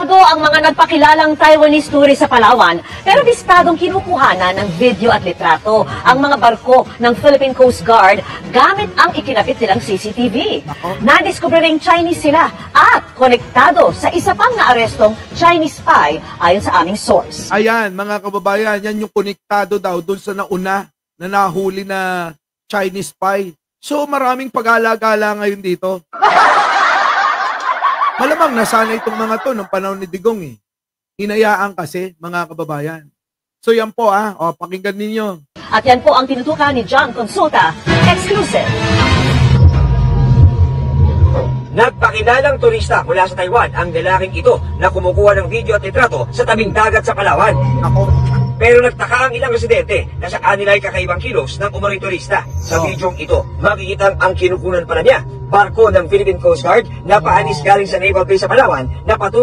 Konektado ang mga nagpakilalang Taiwanese tourist sa Palawan, pero bistadong kinukuhanan ng video at litrato ang mga barko ng Philippine Coast Guard gamit ang ikinapit nilang CCTV. Nadiskubre ring Chinese sila at konektado sa isa pang naarestong Chinese spy ayon sa aming source. Ayan, mga kababayan, yan yung konektado daw doon sa nauna na nahuli na Chinese spy. So maraming pag-alagala ngayon dito. Malamang nasanay itong mga to nung panahon ni Digong eh. Hinayaan kasi, mga kababayan. So yan po pakinggan ninyo. At yan po ang tinutukan ni John Consulta, exclusive. Nagpakilalang turista mula sa Taiwan ang lalaking ito na kumukuha ng video at litrato sa tabing dagat sa Palawan. Pero nagtaka ang ilang residente na sa kanila ay kakaibang kilos ng umaring turista. Sa videong ito, makikita ang kinukunan pala niya, barko ng Philippine Coast Guard na paalis galing sa Naval Base sa Palawan na patungo